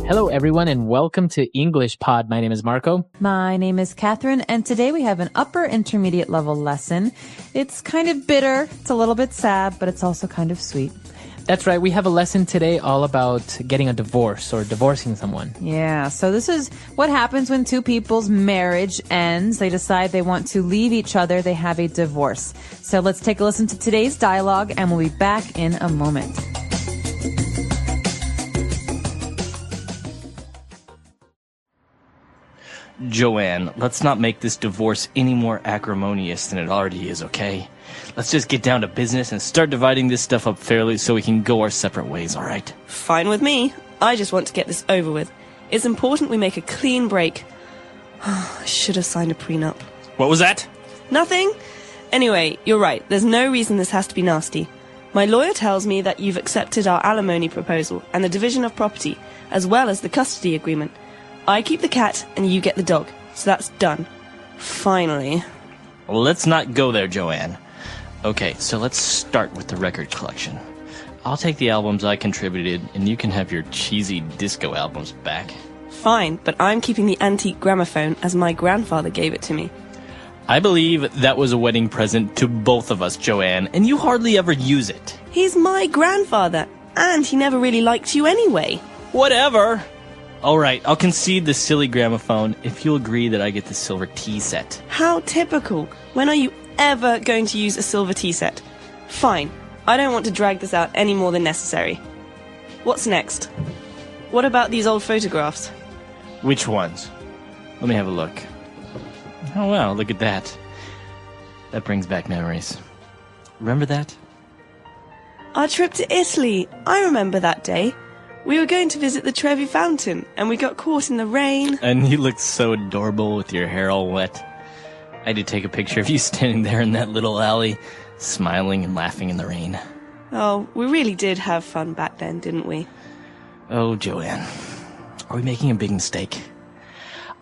Hello, everyone, and welcome to English Pod. My name is Marco. My name is Catherine, and today we have an upper intermediate level lesson. It's kind of bitter, it's a little bit sad, but it's also kind of sweet. That's right. We have a lesson today all about getting a divorce or divorcing someone. Yeah, so this is what happens when two people's marriage ends. They decide they want to leave each other. They have a divorce. So let's take a listen to today's dialogue, and we'll be back in a moment. Joanne, let's not make this divorce any more acrimonious than it already is, okay? Let's just get down to business and start dividing this stuff up fairly so we can go our separate ways, all right? Fine with me. I just want to get this over with. It's important we make a clean break. I should have signed a prenup. What was that? Nothing? Anyway, you're right. There's no reason this has to be nasty. My lawyer tells me that you've accepted our alimony proposal and the division of property, as well as the custody agreement. I keep the cat and you get the dog. So that's done. Finally. Well, let's not go there, Joanne. Okay, so let's start with the record collection. I'll take the albums I contributed, and you can have your cheesy disco albums back. Fine, but I'm keeping the antique gramophone as my grandfather gave it to me. I believe that was a wedding present to both of us, Joanne, and you hardly ever use it. He's my grandfather, and he never really liked you anyway. Whatever. All right, I'll concede the silly gramophone if you'll agree that I get the silver tea set. How typical. When are you ever going to use a silver tea set? Fine. I don't want to drag this out any more than necessary. What's next? What about these old photographs? Which ones? Let me have a look. Oh, wow, look at that. That brings back memories. Remember that? Our trip to Italy. I remember that day. We were going to visit the Trevi Fountain, and we got caught in the rain. And you looked so adorable with your hair all wet. I had to take a picture of you standing there in that little alley, smiling and laughing in the rain. Oh, we really did have fun back then, didn't we? Oh, Joanne, are we making a big mistake?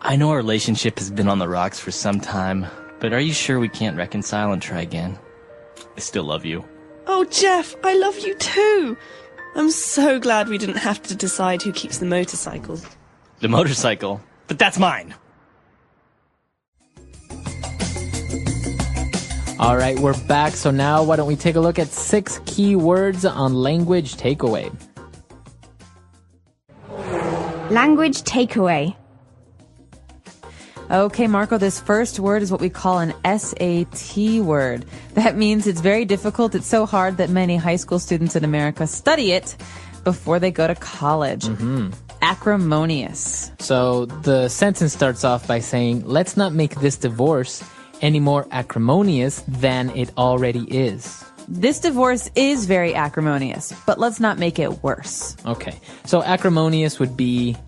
I know our relationship has been on the rocks for some time, but are you sure we can't reconcile and try again? I still love you. Oh, Jeff, I love you too. I'm so glad we didn't have to decide who keeps the motorcycle. The motorcycle? But that's mine! All right, we're back. So now why don't we take a look at 6 key words on language takeaway. Language takeaway. Okay, Marco, this first word is what we call an SAT word. That means it's very difficult. It's so hard that many high school students in America study it before they go to college. Acrimonious. So the sentence starts off by saying, let's not make this divorce any more acrimonious than it already is. This divorce is very acrimonious, but let's not make it worse. Okay, so acrimonious would be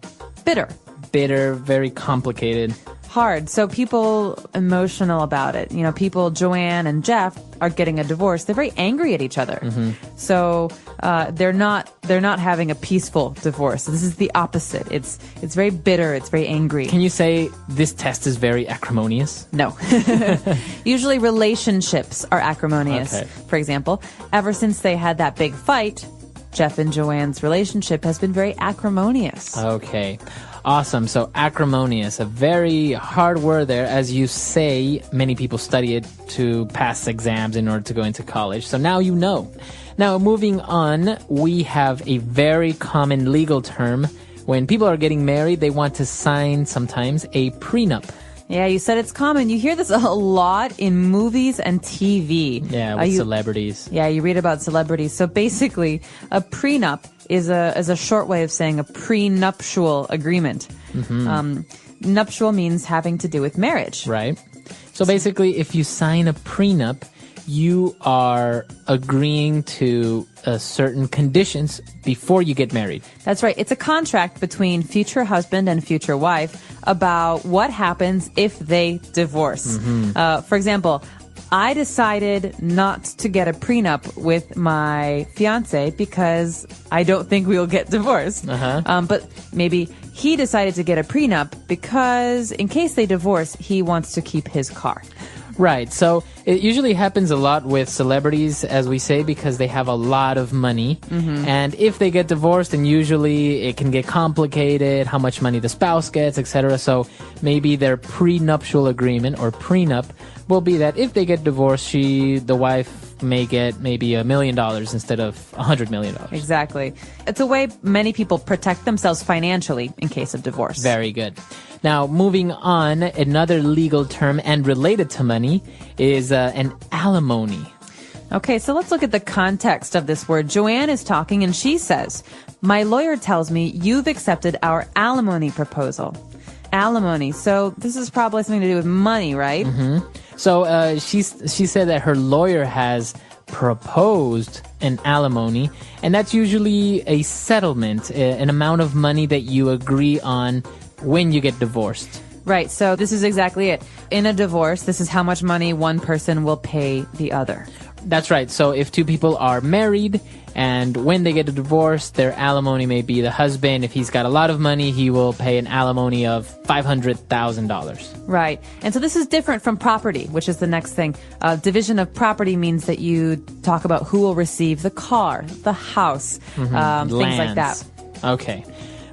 Bitter. bitter, very complicated. Hard. So people emotional about it. You know, people, Joanne and Jeff, are getting a divorce. They're very angry at each other. So they're not having a peaceful divorce. This is the opposite. It's very bitter. It's very angry. Can you say this test is very acrimonious? No. Usually relationships are acrimonious. Okay. For example, ever since they had that big fight, Jeff and Joanne's relationship has been very acrimonious. Okay. Awesome. So acrimonious, a very hard word there. As you say, many people study it to pass exams in order to go into college. So now you know. Now, moving on, we have a very common legal term. When people are getting married, they want to sign sometimes a prenup. Yeah, you said it's common. You hear this a lot in movies and TV. Yeah, with celebrities. Yeah, you read about celebrities. So basically, a prenup is a short way of saying a prenuptial agreement. Nuptial means having to do with marriage. Right. So basically, if you sign a prenup, you are agreeing to certain conditions before you get married. That's right. It's a contract between future husband and future wife about what happens if they divorce. For example, I decided not to get a prenup with my fiance because I don't think we'll get divorced. But maybe he decided to get a prenup because in case they divorce, he wants to keep his car. Right. So It usually happens a lot with celebrities, as we say, because they have a lot of money. And if they get divorced, then usually it can get complicated, how much money the spouse gets, etc. So maybe their prenuptial agreement or prenup will be that if they get divorced, the wife may get maybe $1 million instead of $100 million. Exactly. It's a way many people protect themselves financially in case of divorce. Very good. Now, moving on, another legal term and related to money is an alimony. Okay, so let's look at the context of this word. Joanne is talking and she says, "My lawyer tells me you've accepted our alimony proposal." Alimony. So this is probably something to do with money, right? So she said that her lawyer has proposed an alimony, and that's usually a settlement, an amount of money that you agree on when you get divorced. Right, so this is exactly it. In a divorce, this is how much money one person will pay the other. That's right. So if two people are married and when they get a divorce, their alimony may be the husband. If he's got a lot of money, he will pay an alimony of $500,000. Right. And so this is different from property, which is the next thing. Division of property means that you talk about who will receive the car, the house, things like that. Okay.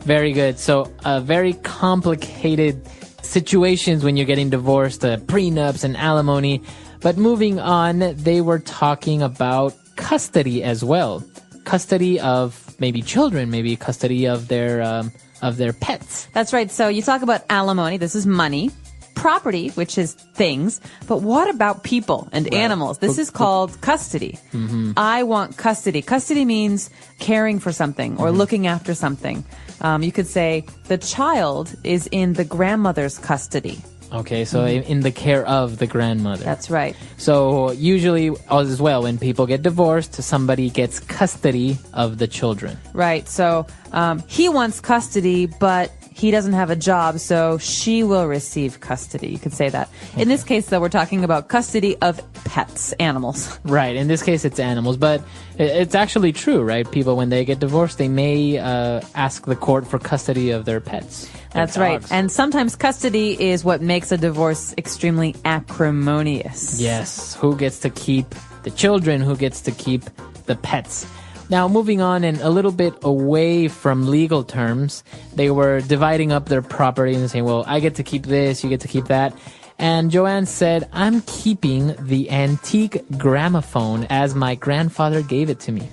Very good. So very complicated situations when you're getting divorced, prenups and alimony. But moving on, they were talking about custody as well. Custody of maybe children, maybe custody of their pets. That's right. So you talk about alimony. This is money. Property, which is things. But what about people and animals? This is called custody. I want custody. Custody means caring for something or looking after something. You could say the child is in the grandmother's custody. Okay, so in the care of the grandmother. That's right. So usually as well, when people get divorced, somebody gets custody of the children. Right. So he wants custody, but he doesn't have a job, so she will receive custody. You could say that. In this case, though, we're talking about custody of pets, animals. Right. In this case, it's animals, but it's actually true, right? People, when they get divorced, they may ask the court for custody of their pets. That's right. And sometimes custody is what makes a divorce extremely acrimonious. Yes. Who gets to keep the children? Who gets to keep the pets? Now, moving on and a little bit away from legal terms, they were dividing up their property and saying, well, I get to keep this, you get to keep that. And Joanne said, I'm keeping the antique gramophone as my grandfather gave it to me.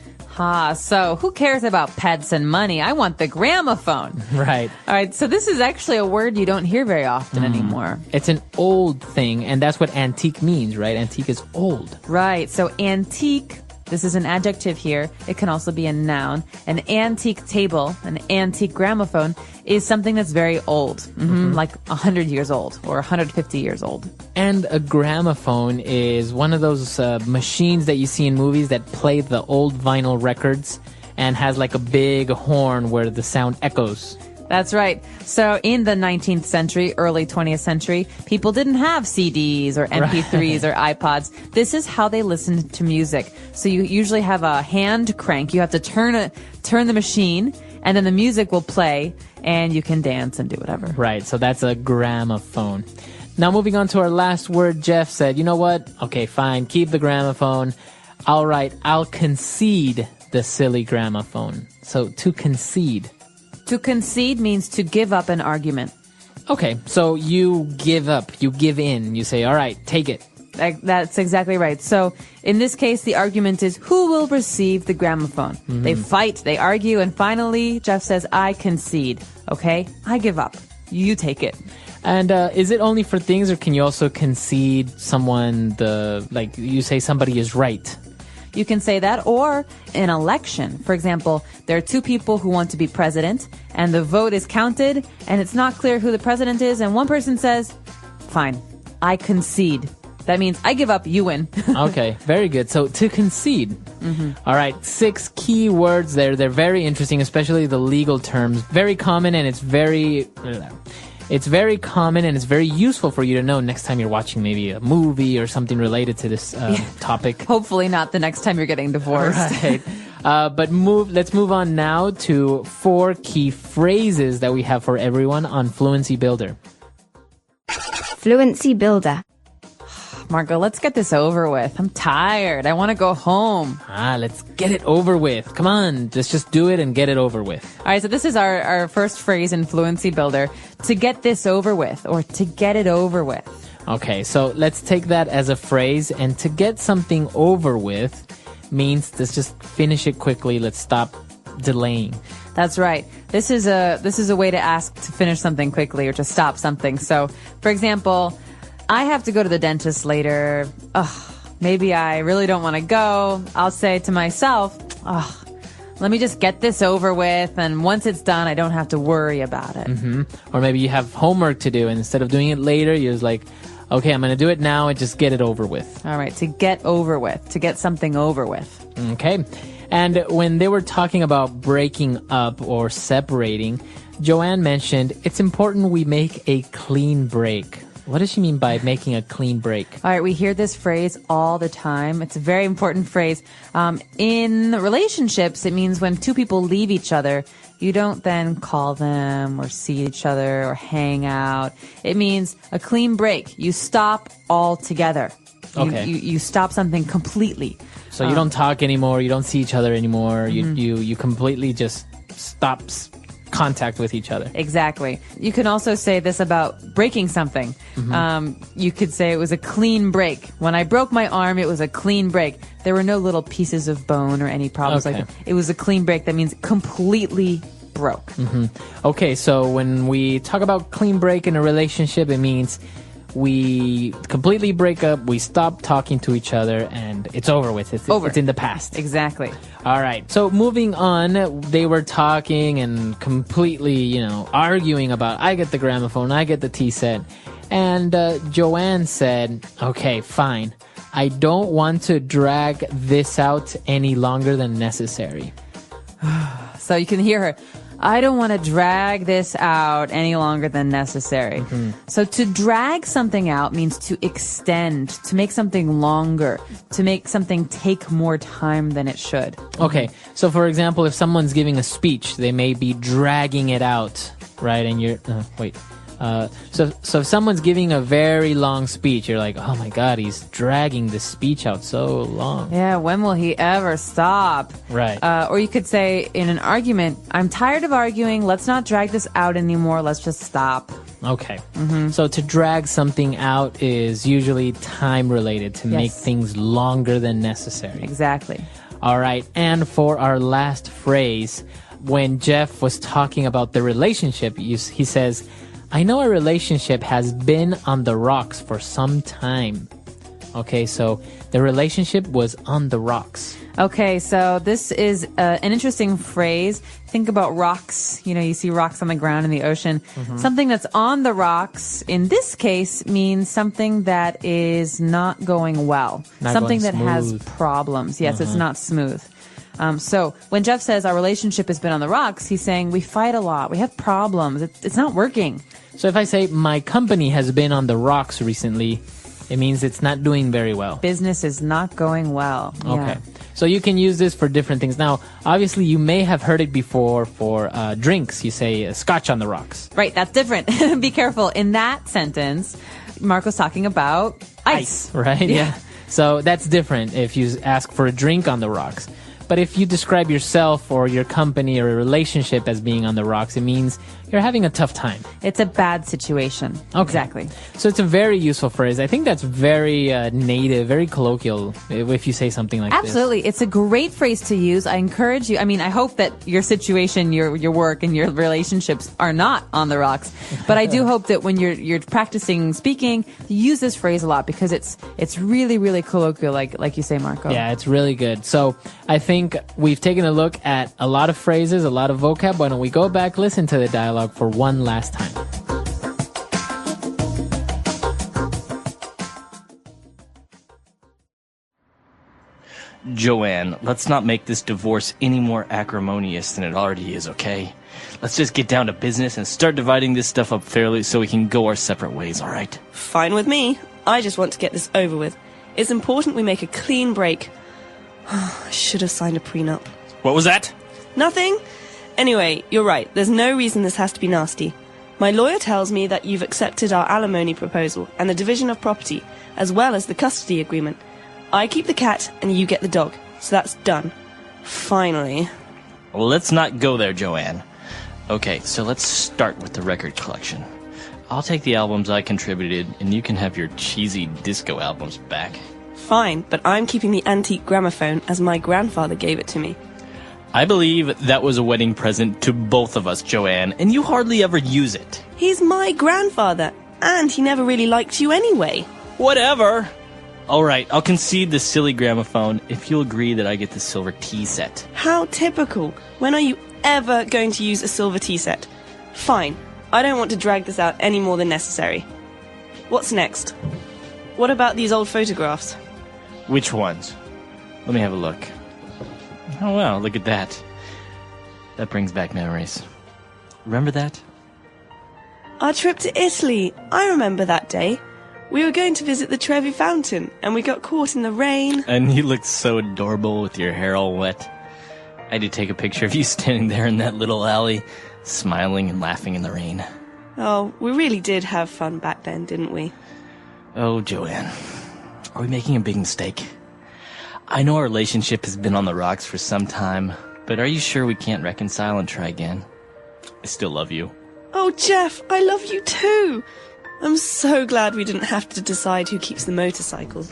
So who cares about pets and money? I want the gramophone. Right. All right, so this is actually a word you don't hear very often anymore. It's an old thing, and that's what antique means, right? Antique is old. Right, so antique, this is an adjective here. It can also be a noun. An antique table, an antique gramophone, is something that's very old, like 100 years old or 150 years old. And a gramophone is one of those machines that you see in movies that play the old vinyl records and has like a big horn where the sound echoes. That's right. So in the 19th century, early 20th century, people didn't have CDs or MP3s or iPods. This is how they listened to music. So you usually have a hand crank. You have to turn the machine, and then the music will play, and you can dance and do whatever. Right. So that's a gramophone. Now moving on to our last word, Jeff said, you know what? Okay, fine. Keep the gramophone. All right. I'll concede the silly gramophone. So to concede. To concede means to give up an argument. Okay, so you give up, you give in, you say, all right, take it. That's exactly right. So in this case, the argument is who will receive the gramophone? They fight, they argue, and finally, Jeff says, I concede. Okay, I give up. You take it. And is it only for things, or can you also concede someone you say somebody is right? You can say that, or an election. For example, there are two people who want to be president, and the vote is counted, and it's not clear who the president is, and one person says, fine, I concede. That means I give up, you win. Okay, very good. So to concede. All right, 6 key words there. They're very interesting, especially the legal terms. Very common, and it's very common, and it's very useful for you to know next time you're watching maybe a movie or something related to this topic. Hopefully not the next time you're getting divorced. Right. But let's move on now to 4 key phrases that we have for everyone on Fluency Builder. Fluency Builder. Marco, let's get this over with. I'm tired. I want to go home. Let's get it over with. Come on, let's just do it and get it over with. All right, so this is our first phrase in Fluency Builder, to get this over with, or to get it over with. Okay, so let's take that as a phrase, and to get something over with means let's just finish it quickly. Let's stop delaying. That's right. This is a way to ask to finish something quickly or to stop something. So, for example, I have to go to the dentist later. Maybe I really don't want to go. I'll say to myself, let me just get this over with, and once it's done, I don't have to worry about it. Or maybe you have homework to do, and instead of doing it later, you're just like, okay, I'm going to do it now and just get it over with. All right, to get over with, to get something over with. Okay. And when they were talking about breaking up or separating, Joanne mentioned it's important we make a clean break. What does she mean by making a clean break? All right, we hear this phrase all the time. It's a very important phrase. In relationships, it means when two people leave each other, you don't then call them or see each other or hang out. It means a clean break. You stop altogether. Okay. You stop something completely. So you don't talk anymore, you don't see each other anymore, you completely just stop contact with each other. Exactly. You can also say this about breaking something. You could say it was a clean break. When I broke my arm, it was a clean break. There were no little pieces of bone or any problems like that. It was a clean break. That means completely broke. Okay, so when we talk about clean break in a relationship, it means we completely break up, we stop talking to each other, and it's over with. It's in the past. Exactly. All right. So moving on, they were talking and completely, arguing about, I get the gramophone, I get the tea set. And Joanne said, okay, fine. I don't want to drag this out any longer than necessary. So you can hear her. I don't want to drag this out any longer than necessary. So to drag something out means to extend, to make something longer, to make something take more time than it should. Okay. So for example, if someone's giving a speech, they may be dragging it out, right? And you're, so if someone's giving a very long speech, you're like, oh my God, he's dragging the speech out so long. Yeah, when will he ever stop? Right. Or you could say in an argument, I'm tired of arguing. Let's not drag this out anymore. Let's just stop. Okay. So to drag something out is usually time related, to make things longer than necessary. Exactly. All right. And for our last phrase, when Jeff was talking about the relationship, he says, I know a relationship has been on the rocks for some time. Okay, so the relationship was on the rocks. Okay, so this is an interesting phrase. Think about rocks. You see rocks on the ground in the ocean. Something that's on the rocks, in this case, means something that is not going well. Something that has problems. Yes, it's not smooth. So when Jeff says our relationship has been on the rocks, he's saying we fight a lot. We have problems. It's not working. So if I say my company has been on the rocks recently, it means it's not doing very well. Business is not going well. Okay. So you can use this for different things. Now, obviously, you may have heard it before for drinks. You say scotch on the rocks. Right. That's different. Be careful. In that sentence, Marco's talking about ice. Right? Yeah. So that's different if you ask for a drink on the rocks. But if you describe yourself or your company or a relationship as being on the rocks, it means you're having a tough time. It's a bad situation. Okay. Exactly. So it's a very useful phrase. I think that's very native, very colloquial if you say something like Absolutely. this. It's a great phrase to use. I encourage you. I mean, I hope that your situation, your work, and your relationships are not on the rocks. But I do hope that when you're practicing speaking, you use this phrase a lot because it's really, really colloquial, like you say, Marco. Yeah, it's really good. So I think we've taken a look at a lot of phrases, a lot of vocab. Why don't we go back, listen to the dialogue for one last time. Joanne, let's not make this divorce any more acrimonious than it already is, okay? Let's just get down to business and start dividing this stuff up fairly so we can go our separate ways, all right? Fine with me. I just want to get this over with. It's important we make a clean break. I should have signed a prenup. What was that? Nothing? Anyway, you're right. There's no reason this has to be nasty. My lawyer tells me that you've accepted our alimony proposal and the division of property, as well as the custody agreement. I keep the cat and you get the dog. So that's done. Finally. Well, let's not go there, Joanne. Okay, so let's start with the record collection. I'll take the albums I contributed, and you can have your cheesy disco albums back. Fine, but I'm keeping the antique gramophone as my grandfather gave it to me. I believe that was a wedding present to both of us, Joanne, and you hardly ever use it. He's my grandfather, and he never really liked you anyway. Whatever. All right, I'll concede the silly gramophone if you'll agree that I get the silver tea set. How typical. When are you ever going to use a silver tea set? Fine. I don't want to drag this out any more than necessary. What's next? What about these old photographs? Which ones? Let me have a look. Oh, wow, look at that. That brings back memories. Remember that? Our trip to Italy. I remember that day. We were going to visit the Trevi Fountain, and we got caught in the rain. And you looked so adorable with your hair all wet. I had to take a picture of you standing there in that little alley, smiling and laughing in the rain. Oh, we really did have fun back then, didn't we? Oh, Joanne, are we making a big mistake? I know our relationship has been on the rocks for some time, but are you sure we can't reconcile and try again? I still love you. Oh, Jeff, I love you too. I'm so glad we didn't have to decide who keeps the motorcycle.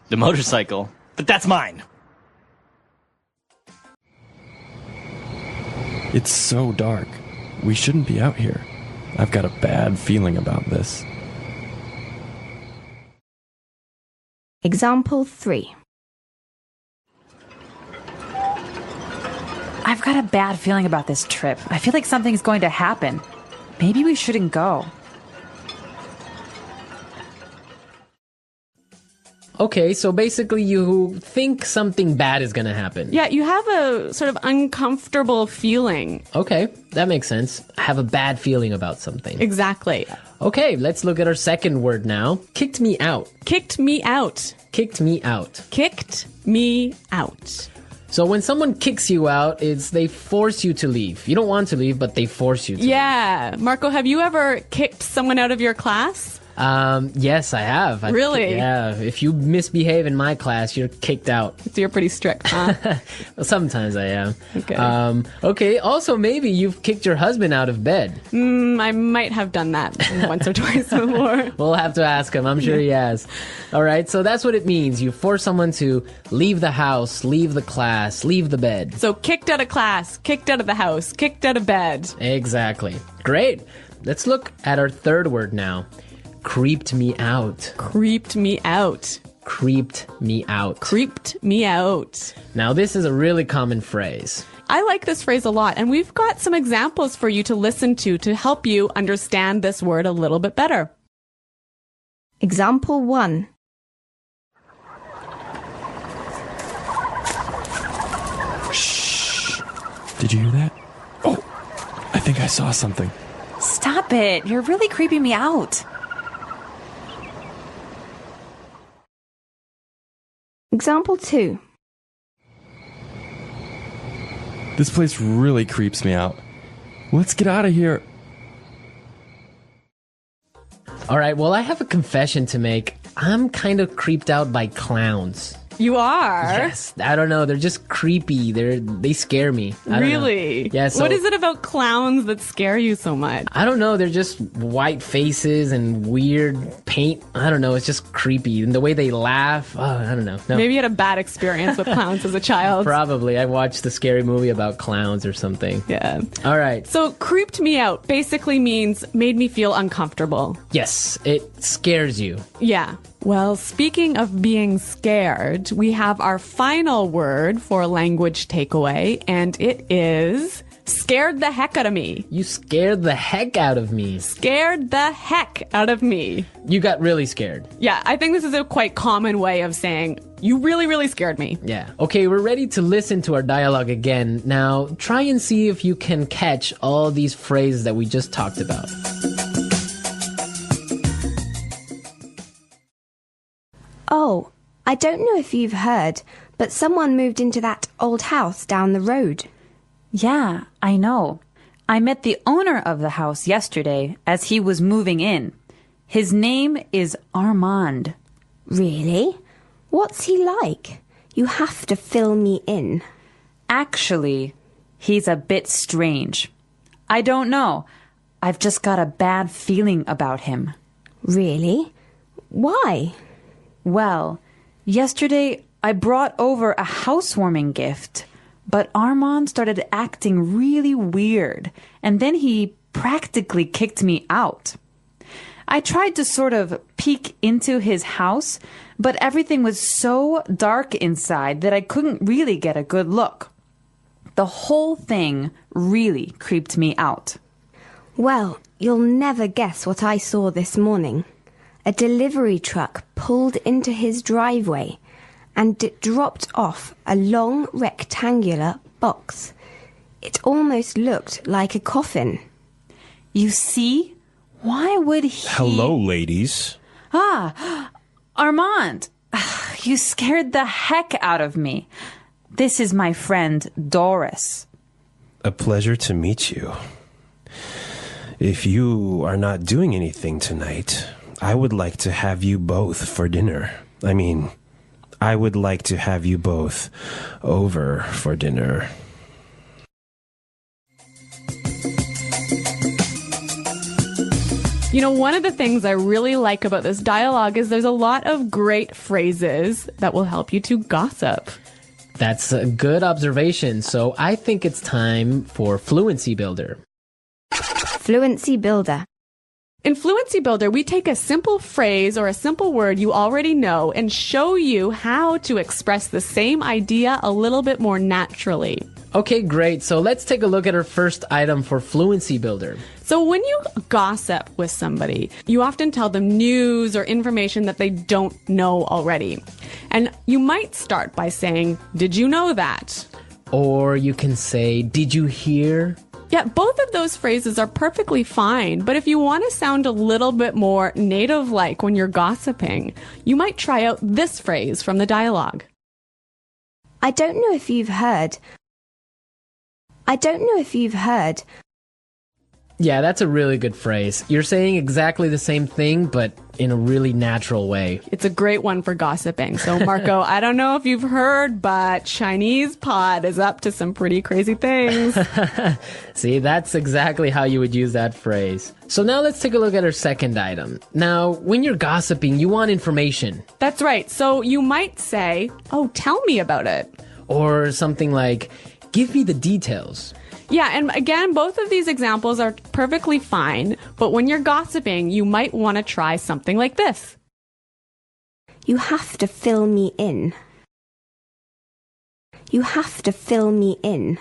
The motorcycle? But that's mine! It's so dark. We shouldn't be out here. I've got a bad feeling about this. Example 3. I've got a bad feeling about this trip. I feel like something's going to happen. Maybe we shouldn't go. Okay, so basically you think something bad is going to happen. Yeah, you have a sort of uncomfortable feeling. Okay, that makes sense. I have a bad feeling about something. Exactly. Okay, let's look at our second word now. Kicked me out. Kicked me out. Kicked me out. Kicked me out. So when someone kicks you out, it's they force you to leave. You don't want to leave, but they force you to. Yeah. Marco, have you ever kicked someone out of your class? Yes, I have. Really? Yeah. If you misbehave in my class, you're kicked out. So you're pretty strict, huh? Well, sometimes I am. Okay. Okay. Also, maybe you've kicked your husband out of bed. I might have done that once or twice before. We'll have to ask him. I'm sure he has. All right. So that's what it means. You force someone to leave the house, leave the class, leave the bed. So kicked out of class, kicked out of the house, kicked out of bed. Exactly. Great. Let's look at our third word now. Creeped me out. Creeped me out. Creeped me out. Creeped me out. Now, this is a really common phrase. I like this phrase a lot, and we've got some examples for you to listen to help you understand this word a little bit better. Example 1. Shh. Did you hear that? Oh, I think I saw something. Stop it. You're really creeping me out. Example 2. This place really creeps me out. Let's get out of here. All right, well, I have a confession to make. I'm kind of creeped out by clowns. You are? Yes. I don't know. They're just creepy. They scare me. I don't know. Really? Yeah. So, what is it about clowns that scare you so much? I don't know. They're just white faces and weird paint. I don't know. It's just creepy. And the way they laugh. Oh, I don't know. No. Maybe you had a bad experience with clowns as a child. Probably. I watched the scary movie about clowns or something. Yeah. All right. So creeped me out basically means made me feel uncomfortable. Yes. It scares you. Yeah. Well, speaking of being scared, we have our final word for language takeaway, and it is scared the heck out of me. You scared the heck out of me. Scared the heck out of me. You got really scared. Yeah, I think this is a quite common way of saying, you really, really scared me. Yeah. Okay, we're ready to listen to our dialogue again. Now, try and see if you can catch all these phrases that we just talked about. Oh, I don't know if you've heard, but someone moved into that old house down the road. Yeah, I know. I met the owner of the house yesterday as he was moving in. His name is Armand. Really? What's he like? You have to fill me in. Actually, he's a bit strange. I don't know. I've just got a bad feeling about him. Really? Why? Well, yesterday I brought over a housewarming gift, but Armand started acting really weird, and then he practically kicked me out. I tried to sort of peek into his house, but everything was so dark inside that I couldn't really get a good look. The whole thing really creeped me out. Well, you'll never guess what I saw this morning. A delivery truck pulled into his driveway and it dropped off a long rectangular box. It almost looked like a coffin. You see? Why would he... Hello, ladies. Ah, Armand, you scared the heck out of me. This is my friend, Doris. A pleasure to meet you. If you are not doing anything tonight, I would like to have you both for dinner. I would like to have you both over for dinner. You know, one of the things I really like about this dialogue is there's a lot of great phrases that will help you to gossip. That's a good observation. So I think it's time for Fluency Builder. Fluency Builder. In Fluency Builder, we take a simple phrase or a simple word you already know and show you how to express the same idea a little bit more naturally. Okay, great. So let's take a look at our first item for Fluency Builder. So when you gossip with somebody, you often tell them news or information that they don't know already. And you might start by saying, "Did you know that?" Or you can say, "Did you hear?" Yeah, both of those phrases are perfectly fine, but if you want to sound a little bit more native-like when you're gossiping, you might try out this phrase from the dialogue. I don't know if you've heard. Yeah, that's a really good phrase. You're saying exactly the same thing, but in a really natural way. It's a great one for gossiping. So, Marco, I don't know if you've heard, but Chinese pod is up to some pretty crazy things. See, that's exactly how you would use that phrase. So now let's take a look at our second item. Now, when you're gossiping, you want information. That's right. So you might say, "Oh, tell me about it." Or something like, "Give me the details." Yeah, and again, both of these examples are perfectly fine, but when you're gossiping, you might want to try something like this. You have to fill me in. You have to fill me in.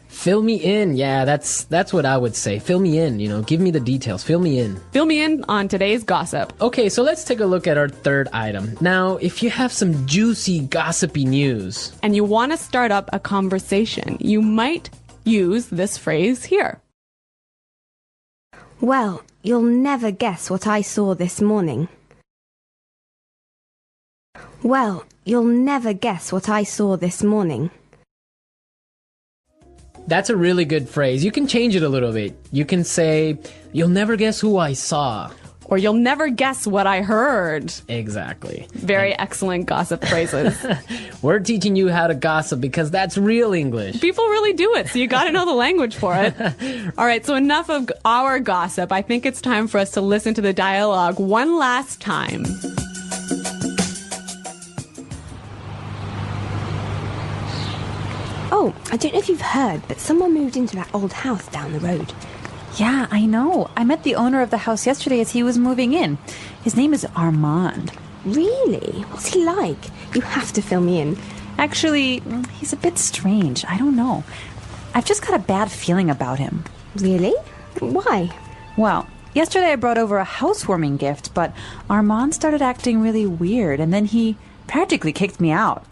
Fill me in. Yeah, that's what I would say. Fill me in, give me the details. Fill me in. Fill me in on today's gossip. Okay, so let's take a look at our third item. Now, if you have some juicy, gossipy news, and you want to start up a conversation, you might use this phrase here. Well, you'll never guess what I saw this morning. Well, you'll never guess what I saw this morning. That's a really good phrase. You can change it a little bit. You can say, "You'll never guess who I saw." Or "You'll never guess what I heard." Exactly. Very excellent gossip phrases. We're teaching you how to gossip because that's real English. People really do it, so you got to know the language for it. All right, so enough of our gossip. I think it's time for us to listen to the dialogue one last time. Oh, I don't know if you've heard, but someone moved into that old house down the road. Yeah, I know. I met the owner of the house yesterday as he was moving in. His name is Armand. Really? What's he like? You have to fill me in. Actually, he's a bit strange. I don't know. I've just got a bad feeling about him. Really? Why? Well, yesterday I brought over a housewarming gift, but Armand started acting really weird, and then he practically kicked me out.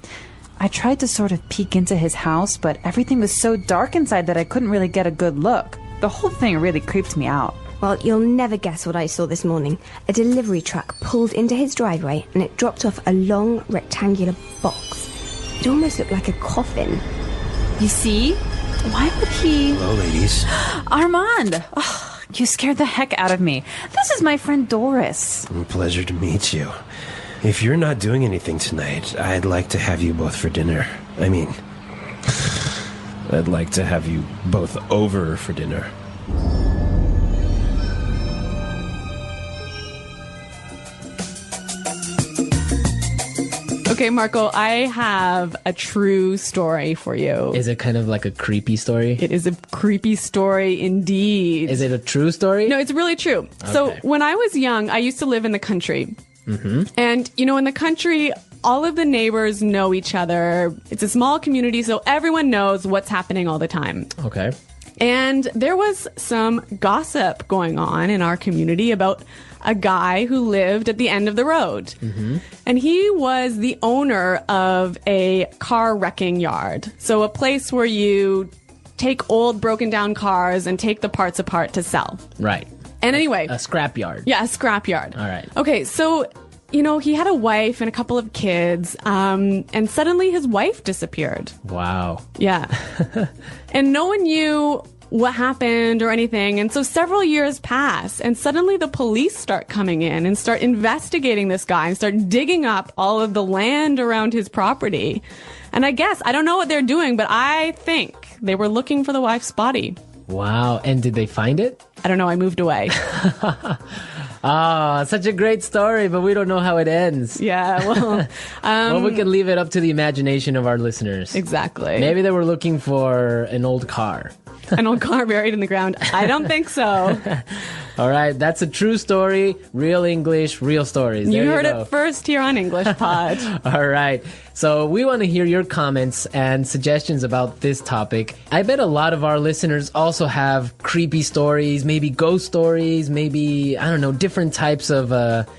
I tried to sort of peek into his house, but everything was so dark inside that I couldn't really get a good look. The whole thing really creeped me out. Well, you'll never guess what I saw this morning. A delivery truck pulled into his driveway and it dropped off a long rectangular box. It almost looked like a coffin. You see? Why would he... Hello, ladies. Armand! Oh, you scared the heck out of me. This is my friend Doris. Pleasure to meet you. If you're not doing anything tonight, I'd like to have you both for dinner. I mean, I'd like to have you both over for dinner. Okay, Marco, I have a true story for you. Is it kind of like a creepy story? It is a creepy story indeed. Is it a true story? No, it's really true. So Okay. when I was young, I used to live in the country. And, you know, in the country, all of the neighbors know each other. It's a small community, so everyone knows what's happening all the time. Okay. And there was some gossip going on in our community about a guy who lived at the end of the road. And he was the owner of a car wrecking yard. So a place where you take old broken down cars and take the parts apart to sell. Right. And anyway, A scrapyard. yeah, a scrapyard. All right. Okay, so, you know, he had a wife and a couple of kids, and suddenly his wife disappeared. Wow. Yeah. And no one knew what happened or anything. And so several years pass, and suddenly the police start coming in and start investigating this guy and start digging up all of the land around his property. And I guess, I don't know what they're doing, but I think they were looking for the wife's body. Wow. And did they find it? I don't know, I moved away. Ah, such a great story, but we don't know how it ends. Yeah, well, Well, we can leave it up to the imagination of our listeners. exactly. Maybe they were looking for an old car. An old car buried in the ground. I don't think so. All right, that's a true story. Real English, real stories. You There heard go. it first here on English Pod. All right. So we want to hear your comments and suggestions about this topic. I bet a lot of our listeners also have creepy stories, maybe ghost stories, maybe, I don't know, different types of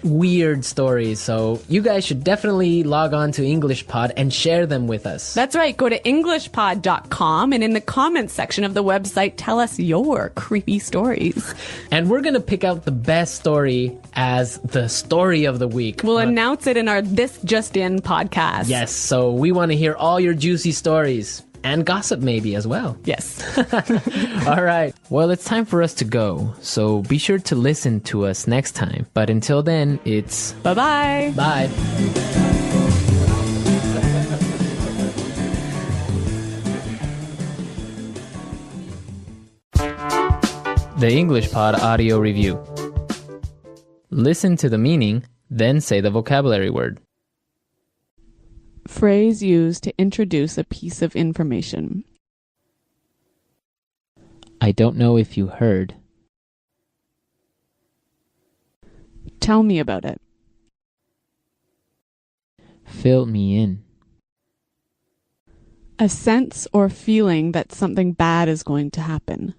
weird stories. So you guys should definitely log on to English Pod and share them with us. That's right. Go to EnglishPod.com and in the comments section of the website, tell us your creepy stories. And we're going to pick out the best story as the story of the week. We'll announce it in our This Just In podcast. Yes, so we want to hear all your juicy stories and gossip maybe as well. Yes. All right. Well, it's time for us to go. So be sure to listen to us next time. But until then, it's Bye-bye. bye. The English Pod Audio Review. Listen to the meaning, then say the vocabulary word. Phrase used to introduce a piece of information. I don't know if you heard. Tell me about it. Fill me in. A sense or feeling that something bad is going to happen.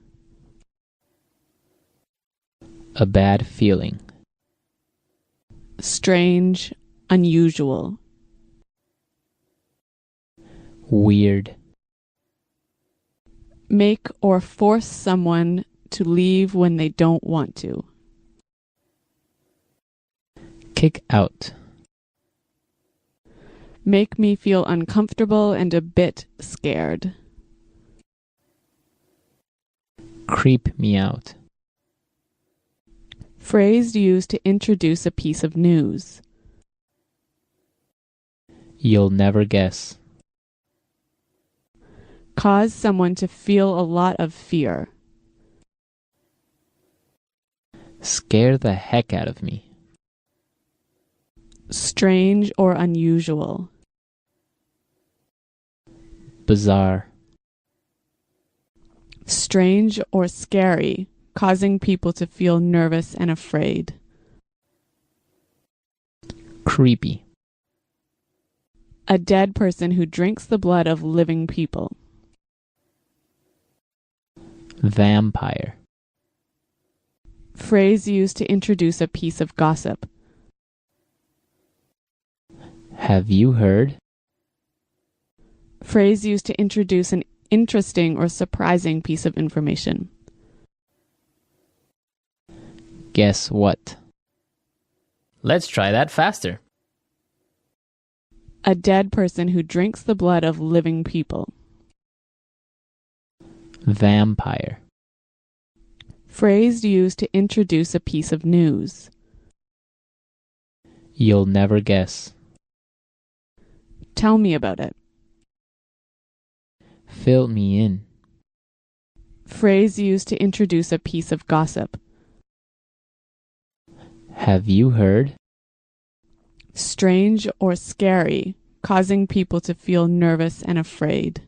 A bad feeling. Strange, unusual. Weird. Make or force someone to leave when they don't want to. Kick out. Make me feel uncomfortable and a bit scared. Creep me out. Phrase used to introduce a piece of news. You'll never guess. Cause someone to feel a lot of fear. Scare the heck out of me. Strange or unusual. Bizarre. Strange or scary, causing people to feel nervous and afraid. Creepy. A dead person who drinks the blood of living people. Vampire. Phrase used to introduce a piece of gossip. Have you heard? Phrase used to introduce an interesting or surprising piece of information. Guess what? Let's try that faster. A dead person who drinks the blood of living people. Vampire. Phrase used to introduce a piece of news. You'll never guess. Tell me about it. Fill me in. Phrase used to introduce a piece of gossip. Have you heard? Strange or scary, causing people to feel nervous and afraid.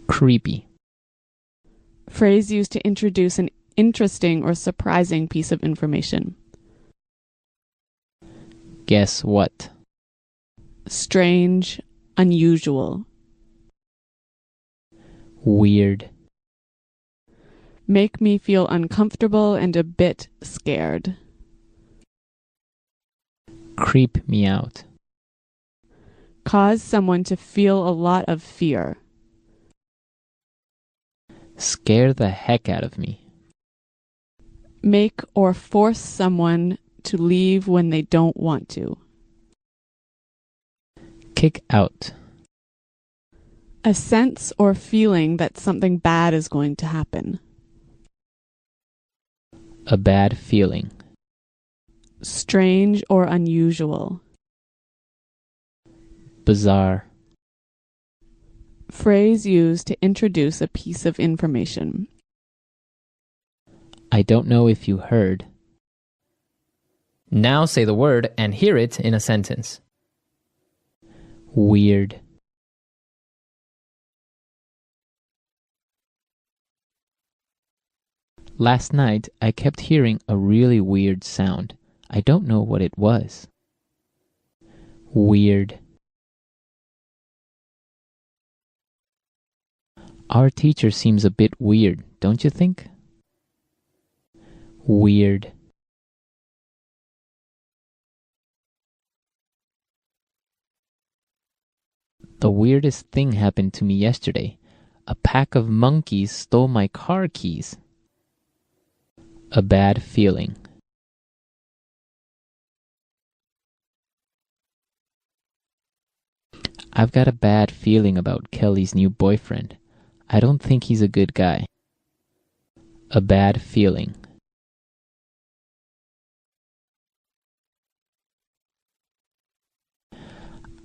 Creepy. Phrase used to introduce an interesting or surprising piece of information. Guess what? Strange, unusual. Weird. Make me feel uncomfortable and a bit scared. Creep me out. Cause someone to feel a lot of fear. Scare the heck out of me. Make or force someone to leave when they don't want to. Kick out. A sense or feeling that something bad is going to happen. A bad feeling. Strange or unusual. Bizarre. Phrase used to introduce a piece of information. I don't know if you heard. Now say the word and hear it in a sentence. Weird. Last night, I kept hearing a really weird sound. I don't know what it was. Weird. Our teacher seems a bit weird, don't you think? Weird. The weirdest thing happened to me yesterday. A pack of monkeys stole my car keys. A bad feeling. I've got a bad feeling about Kelly's new boyfriend. I don't think he's a good guy. A bad feeling.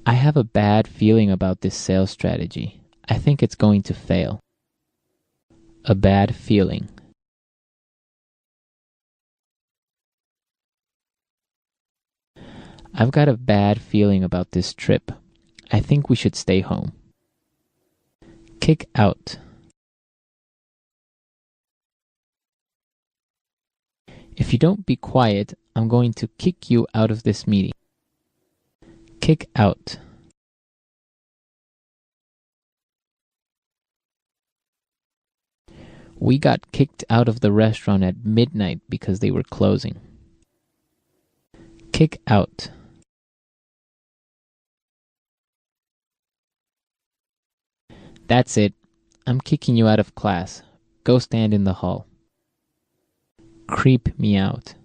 I have a bad feeling about this sales strategy. I think it's going to fail. A bad feeling. I've got a bad feeling about this trip. I think we should stay home. Kick out. If you don't be quiet, I'm going to kick you out of this meeting. Kick out. We got kicked out of the restaurant at midnight because they were closing. Kick out. That's it. I'm kicking you out of class. Go stand in the hall. Creep me out.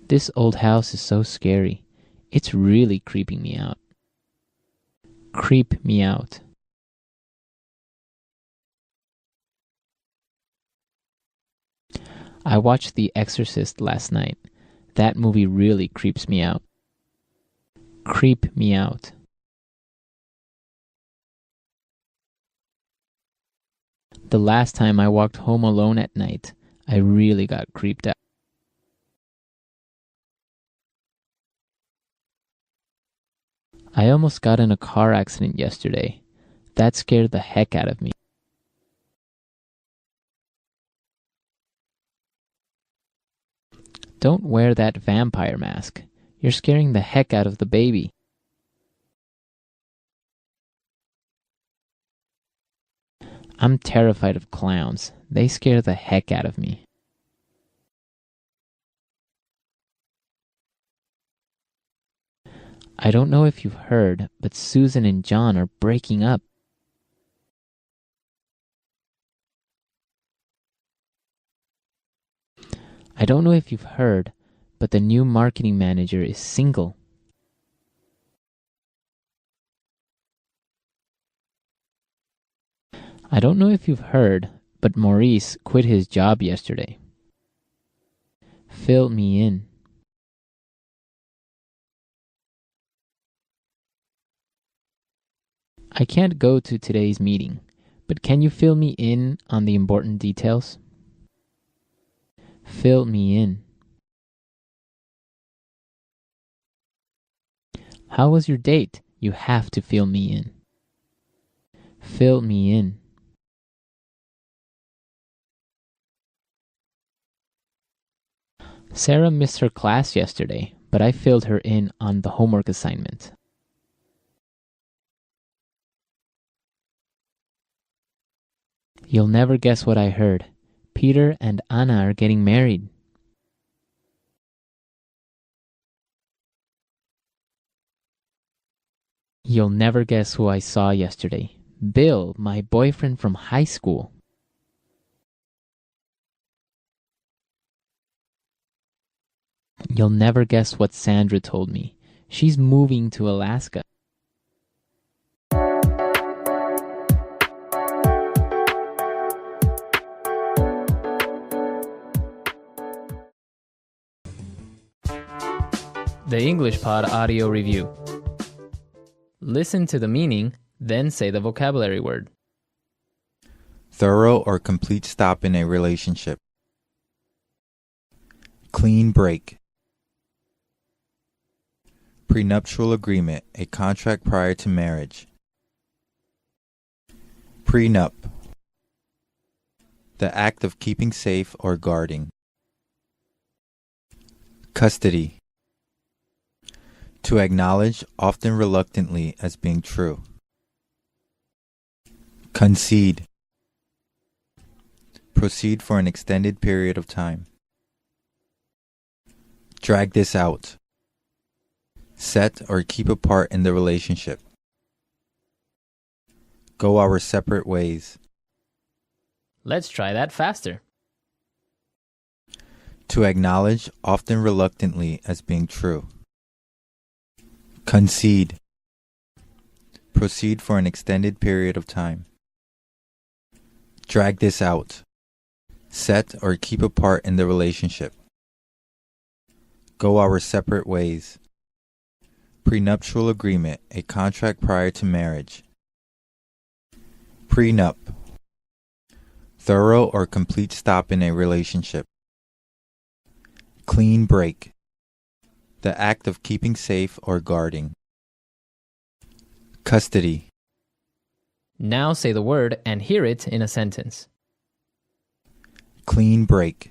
This old house is so scary. It's really creeping me out. Creep me out. I watched The Exorcist last night. That movie really creeps me out. Creep me out. The last time I walked home alone at night, I really got creeped out. I almost got in a car accident yesterday. That scared the heck out of me. Don't wear that vampire mask. You're scaring the heck out of the baby. I'm terrified of clowns. They scare the heck out of me. I don't know if you've heard, but Susan and John are breaking up. I don't know if you've heard, but the new marketing manager is single. I don't know if you've heard, but Maurice quit his job yesterday. Fill me in. I can't go to today's meeting, but can you fill me in on the important details? Fill me in. How was your date? You have to fill me in. Fill me in. Sarah missed her class yesterday, but I filled her in on the homework assignment. You'll never guess what I heard. Peter and Anna are getting married. You'll never guess who I saw yesterday. Bill, my boyfriend from high school. You'll never guess what Sandra told me. She's moving to Alaska. The English Pod Audio Review. Listen to the meaning, then say the vocabulary word. Thorough or complete stop in a relationship. Clean break. Prenuptial agreement, a contract prior to marriage. Prenup. The act of keeping safe or guarding. Custody. To acknowledge, often reluctantly, as being true. Concede. Proceed for an extended period of time. Drag this out. Set or keep apart in the relationship. Go our separate ways. Let's try that faster. To acknowledge, often reluctantly, as being true. Concede. Proceed for an extended period of time. Drag this out. Set or keep apart in the relationship. Go our separate ways. Prenuptial agreement, a contract prior to marriage. Prenup. Thorough or complete stop in a relationship. Clean break. The act of keeping safe or guarding. Custody. Now say the word and hear it in a sentence. Clean break.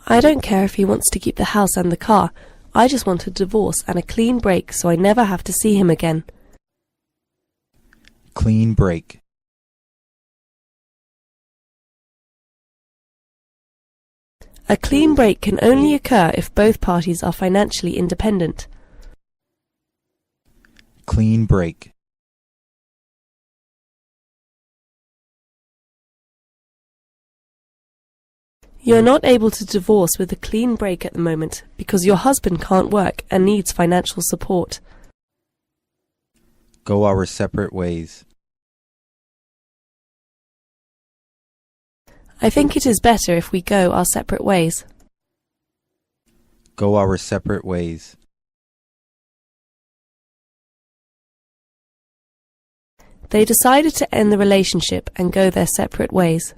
I don't care if he wants to keep the house and the car. I just want a divorce and a clean break so I never have to see him again. Clean break. A clean break can only occur if both parties are financially independent. Clean break. You're not able to divorce with a clean break at the moment because your husband can't work and needs financial support. Go our separate ways. I think it is better if we go our separate ways. Go our separate ways. They decided to end the relationship and go their separate ways.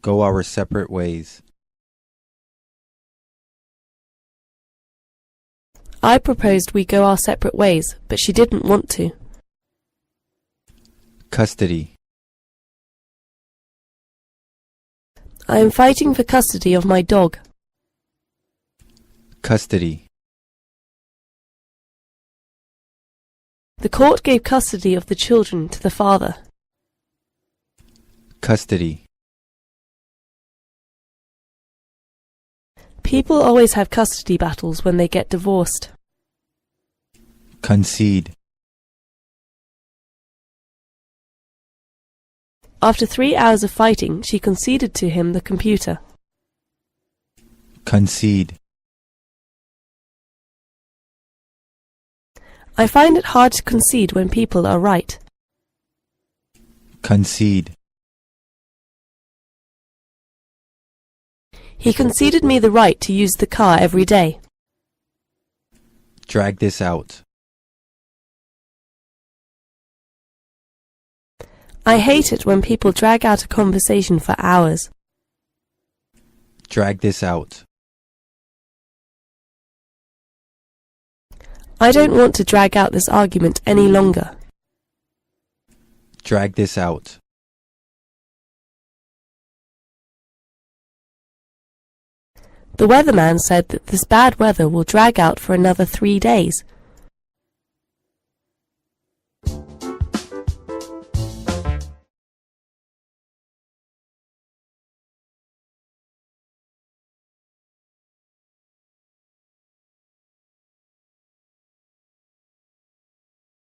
Go our separate ways. I proposed we go our separate ways, but she didn't want to. Custody. I am fighting for custody of my dog. Custody. The court gave custody of the children to the father. Custody. People always have custody battles when they get divorced. Concede. After 3 hours of fighting, she conceded to him the computer. Concede. I find it hard to concede when people are right. Concede. He conceded me the right to use the car every day. Drag this out. I hate it when people drag out a conversation for hours. Drag this out. I don't want to drag out this argument any longer. Drag this out. The weatherman said that this bad weather will drag out for another 3 days.